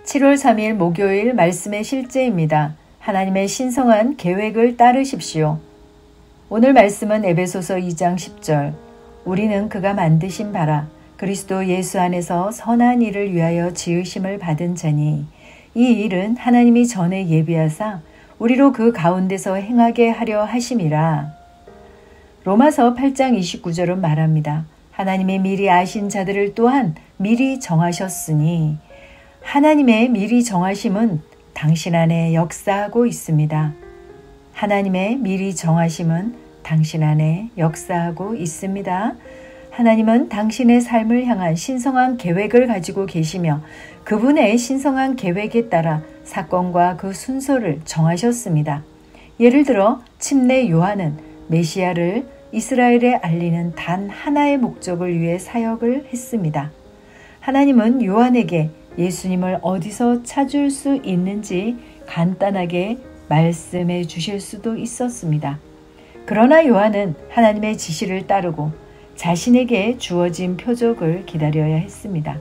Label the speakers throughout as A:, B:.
A: 7월 3일 목요일 말씀의 실제입니다. 하나님의 신성한 계획을 따르십시오. 오늘 말씀은 에베소서 2장 10절. 우리는 그가 만드신 바라 그리스도 예수 안에서 선한 일을 위하여 지으심을 받은 자니 이 일은 하나님이 전에 예비하사 우리로 그 가운데서 행하게 하려 하심이라. 로마서 8장 29절은 말합니다. 하나님의 미리 아신 자들을 또한 미리 정하셨으니 하나님의 미리 정하심은 당신 안에 역사하고 있습니다. 하나님의 미리 정하심은 당신 안에 역사하고 있습니다. 하나님은 당신의 삶을 향한 신성한 계획을 가지고 계시며 그분의 신성한 계획에 따라 사건과 그 순서를 정하셨습니다. 예를 들어 침례 요한은 메시아를 이스라엘에 알리는 단 하나의 목적을 위해 사역을 했습니다. 하나님은 요한에게 예수님을 어디서 찾을 수 있는지 간단하게 말씀해 주실 수도 있었습니다. 그러나 요한은 하나님의 지시를 따르고 자신에게 주어진 표적을 기다려야 했습니다.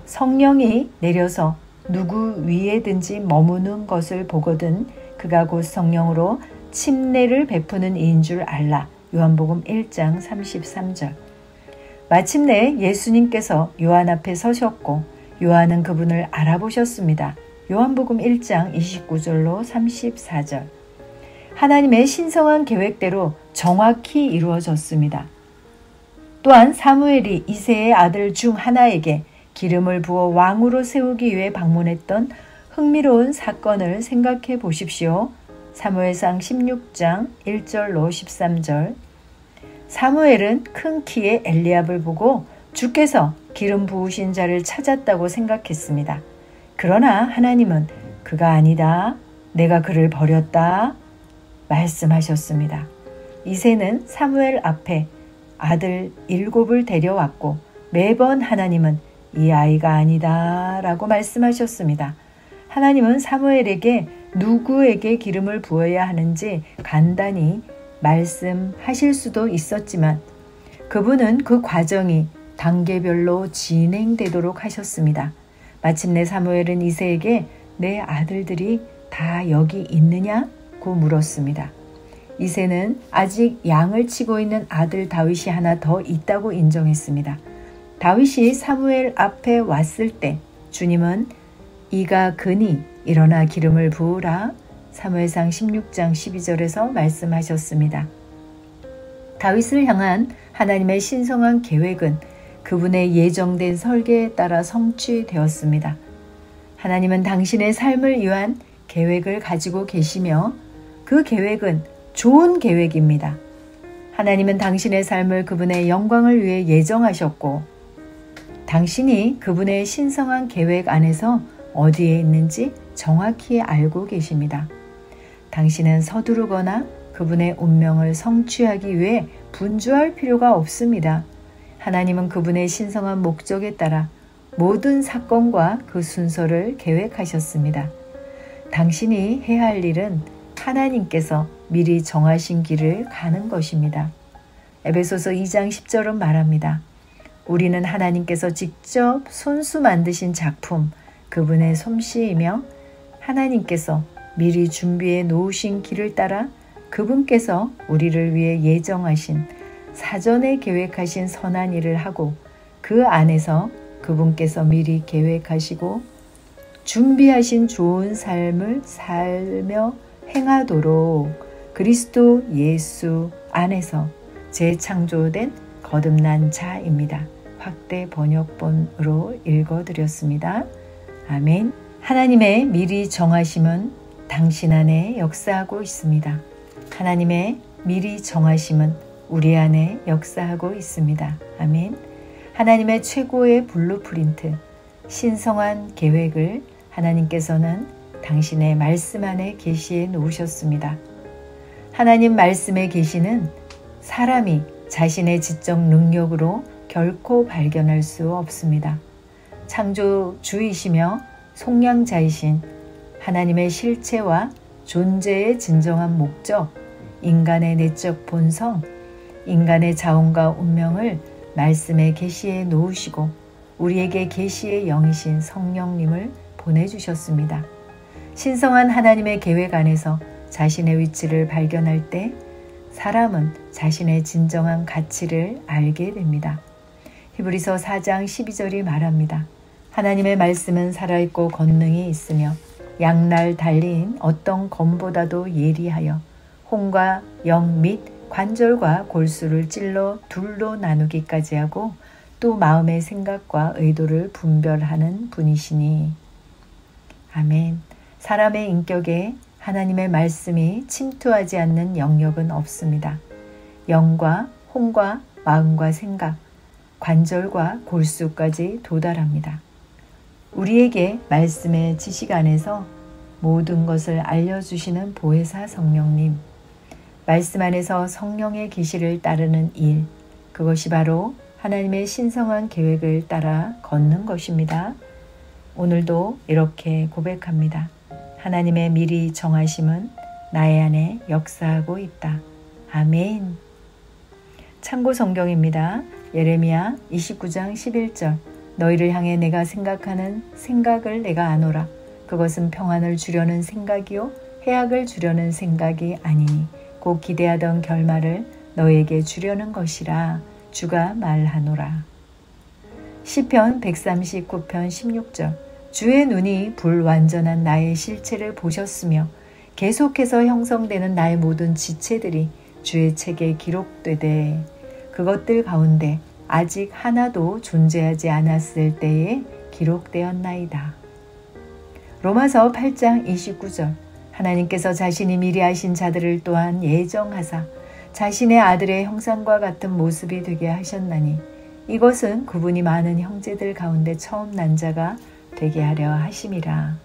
A: 성령이 내려서 누구 위에든지 머무는 것을 보거든 그가 곧 성령으로 침례를 베푸는 이인 줄 알라. 요한복음 1장 33절. 마침내 예수님께서 요한 앞에 서셨고 요한은 그분을 알아보셨습니다. 요한복음 1장 29절로 34절. 하나님의 신성한 계획대로 정확히 이루어졌습니다. 또한 사무엘이 이새의 아들 중 하나에게 기름을 부어 왕으로 세우기 위해 방문했던 흥미로운 사건을 생각해 보십시오. 사무엘상 16장 1절로 13절. 사무엘은 큰 키의 엘리압을 보고 주께서 기름 부으신 자를 찾았다고 생각했습니다. 그러나 하나님은 그가 아니다. 내가 그를 버렸다. 말씀하셨습니다. 이새는 사무엘 앞에 아들 7을 데려왔고 매번 하나님은 이 아이가 아니다 라고 말씀하셨습니다. 하나님은 사무엘에게 누구에게 기름을 부어야 하는지 간단히 말씀하실 수도 있었지만 그분은 그 과정이 단계별로 진행되도록 하셨습니다. 마침내 사무엘은 이새에게 내 아들들이 다 여기 있느냐고 물었습니다. 이새는 아직 양을 치고 있는 아들 다윗이 하나 더 있다고 인정했습니다. 다윗이 사무엘 앞에 왔을 때 주님은 이가 그니 일어나 기름을 부으라. 사무엘상 16장 12절에서 말씀하셨습니다. 다윗을 향한 하나님의 신성한 계획은 그분의 예정된 설계에 따라 성취되었습니다. 하나님은 당신의 삶을 위한 계획을 가지고 계시며 그 계획은 좋은 계획입니다. 하나님은 당신의 삶을 그분의 영광을 위해 예정하셨고 당신이 그분의 신성한 계획 안에서 어디에 있는지 정확히 알고 계십니다. 당신은 서두르거나 그분의 운명을 성취하기 위해 분주할 필요가 없습니다. 하나님은 그분의 신성한 목적에 따라 모든 사건과 그 순서를 계획하셨습니다. 당신이 해야 할 일은 하나님께서 미리 정하신 길을 가는 것입니다. 에베소서 2장 10절은 말합니다. 우리는 하나님께서 직접 손수 만드신 작품, 그분의 솜씨이며 하나님께서 미리 준비해 놓으신 길을 따라 그분께서 우리를 위해 예정하신 사전에 계획하신 선한 일을 하고 그 안에서 그분께서 미리 계획하시고 준비하신 좋은 삶을 살며 행하도록 그리스도 예수 안에서 재창조된 거듭난 자입니다. 확대 번역본으로 읽어드렸습니다. 아멘. 하나님의 미리 정하심은 당신 안에 역사하고 있습니다. 하나님의 미리 정하심은 우리 안에 역사하고 있습니다. 아멘. 하나님의 최고의 블루프린트, 신성한 계획을 하나님께서는 당신의 말씀 안에 계시해 놓으셨습니다. 하나님 말씀의 계시는 사람이 자신의 지적 능력으로 결코 발견할 수 없습니다. 창조주이시며 속량자이신 하나님의 실체와 존재의 진정한 목적, 인간의 내적 본성, 인간의 자원과 운명을 말씀에 계시해 놓으시고 우리에게 계시의 영이신 성령님을 보내주셨습니다. 신성한 하나님의 계획 안에서 자신의 위치를 발견할 때 사람은 자신의 진정한 가치를 알게 됩니다. 히브리서 4장 12절이 말합니다. 하나님의 말씀은 살아있고 권능이 있으며 양날 달린 어떤 검보다도 예리하여 혼과 영 및 관절과 골수를 찔러 둘로 나누기까지 하고 또 마음의 생각과 의도를 분별하는 분이시니. 아멘. 사람의 인격에 하나님의 말씀이 침투하지 않는 영역은 없습니다. 영과 혼과 마음과 생각, 관절과 골수까지 도달합니다. 우리에게 말씀의 지식 안에서 모든 것을 알려주시는 보혜사 성령님, 말씀 안에서 성령의 계시를 따르는 일, 그것이 바로 하나님의 신성한 계획을 따라 걷는 것입니다. 오늘도 이렇게 고백합니다. 하나님의 미리 정하심은 나의 안에 역사하고 있다. 아멘. 참고 성경입니다. 예레미야 29장 11절. 너희를 향해 내가 생각하는 생각을 내가 아노라. 그것은 평안을 주려는 생각이요 해악을 주려는 생각이 아니니 곧 기대하던 결말을 너에게 주려는 것이라 주가 말하노라. 시편 139편 16절. 주의 눈이 불완전한 나의 실체를 보셨으며 계속해서 형성되는 나의 모든 지체들이 주의 책에 기록되되 그것들 가운데 아직 하나도 존재하지 않았을 때에 기록되었나이다. 로마서 8장 29절. 하나님께서 자신이 미리 하신 자들을 또한 예정하사 자신의 아들의 형상과 같은 모습이 되게 하셨나니 이것은 그분이 많은 형제들 가운데 처음 난 자가 되게 하려 하심이라.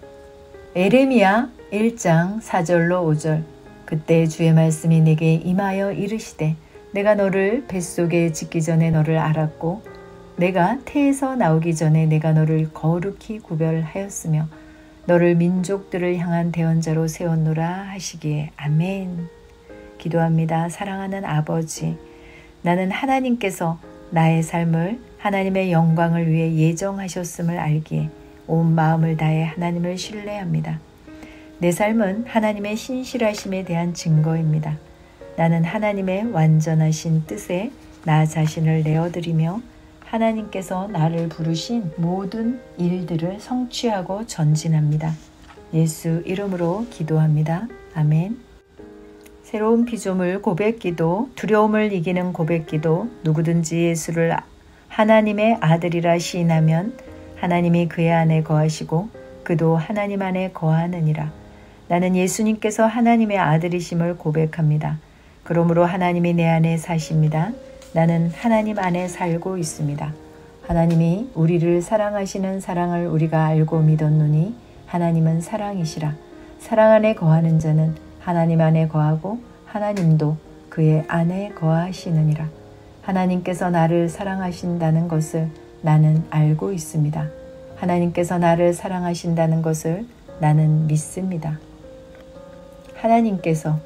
A: 에레미야 1장 4절로 5절. 그때 주의 말씀이 내게 임하여 이르시되 내가 너를 뱃속에 짓기 전에 너를 알았고 내가 태에서 나오기 전에 내가 너를 거룩히 구별하였으며 너를 민족들을 향한 대언자로 세웠노라 하시기에. 아멘. 기도합니다. 사랑하는 아버지, 나는 하나님께서 나의 삶을 하나님의 영광을 위해 예정하셨음을 알기에 온 마음을 다해 하나님을 신뢰합니다. 내 삶은 하나님의 신실하심에 대한 증거입니다. 나는 하나님의 완전하신 뜻에 나 자신을 내어드리며 하나님께서 나를 부르신 모든 일들을 성취하고 전진합니다. 예수 이름으로 기도합니다. 아멘. 새로운 피조물 고백기도, 두려움을 이기는 고백기도. 누구든지 예수를 하나님의 아들이라 시인하면 하나님이 그의 안에 거하시고 그도 하나님 안에 거하느니라. 나는 예수님께서 하나님의 아들이심을 고백합니다. 그러므로 하나님이 내 안에 사십니다. 나는 하나님 안에 살고 있습니다. 하나님이 우리를 사랑하시는 사랑을 우리가 알고 믿었노니 하나님은 사랑이시라. 사랑 안에 거하는 자는 하나님 안에 거하고 하나님도 그의 안에 거하시느니라. 하나님께서 나를 사랑하신다는 것을 나는 알고 있습니다. 하나님께서 나를 사랑하신다는 것을 나는 믿습니다. 하나님께서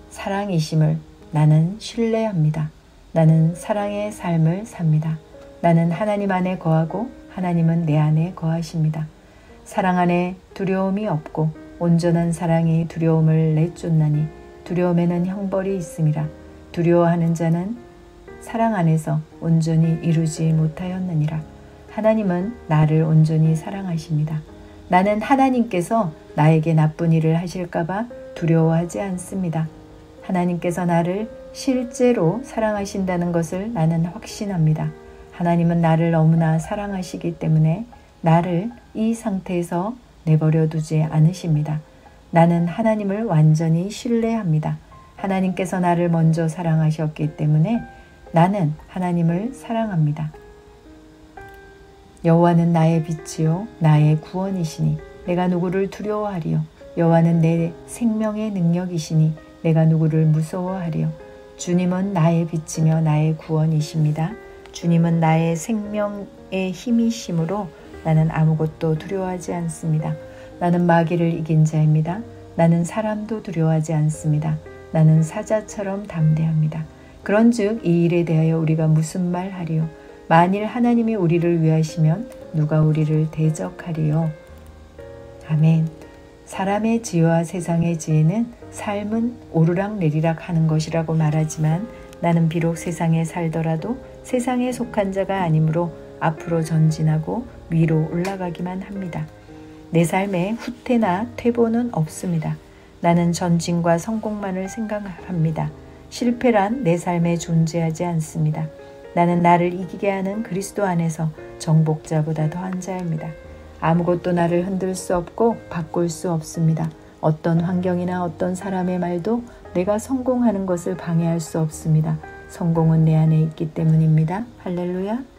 A: 사랑이심을 나는 신뢰합니다. 나는 사랑의 삶을 삽니다. 나는 하나님 안에 거하고 하나님은 내 안에 거하십니다. 사랑 안에 두려움이 없고 온전한 사랑이 두려움을 내쫓나니 두려움에는 형벌이 있음이라. 두려워하는 자는 사랑 안에서 온전히 이루지 못하였느니라. 하나님은 나를 온전히 사랑하십니다. 나는 하나님께서 나에게 나쁜 일을 하실까봐 두려워하지 않습니다. 하나님께서 나를 실제로 사랑하신다는 것을 나는 확신합니다. 하나님은 나를 너무나 사랑하시기 때문에 나를 이 상태에서 내버려 두지 않으십니다. 나는 하나님을 완전히 신뢰합니다. 하나님께서 나를 먼저 사랑하셨기 때문에 나는 하나님을 사랑합니다. 여호와는 나의 빛이요 나의 구원이시니 내가 누구를 두려워하리요. 여호와는 내 생명의 능력이시니 내가 누구를 무서워하리요. 주님은 나의 빛이며 나의 구원이십니다. 주님은 나의 생명의 힘이시므로 나는 아무것도 두려워하지 않습니다. 나는 마귀를 이긴 자입니다. 나는 사람도 두려워하지 않습니다. 나는 사자처럼 담대합니다. 그런즉 이 일에 대하여 우리가 무슨 말 하리요? 만일 하나님이 우리를 위하시면 누가 우리를 대적하리요? 아멘. 사람의 지혜와 세상의 지혜는 삶은 오르락내리락 하는 것이라고 말하지만 나는 비록 세상에 살더라도 세상에 속한 자가 아니므로 앞으로 전진하고 위로 올라가기만 합니다. 내 삶에 후퇴나 퇴보는 없습니다. 나는 전진과 성공만을 생각합니다. 실패란 내 삶에 존재하지 않습니다. 나는 나를 이기게 하는 그리스도 안에서 정복자보다 더한 자입니다. 아무것도 나를 흔들 수 없고 바꿀 수 없습니다. 어떤 환경이나 어떤 사람의 말도 내가 성공하는 것을 방해할 수 없습니다. 성공은 내 안에 있기 때문입니다. 할렐루야.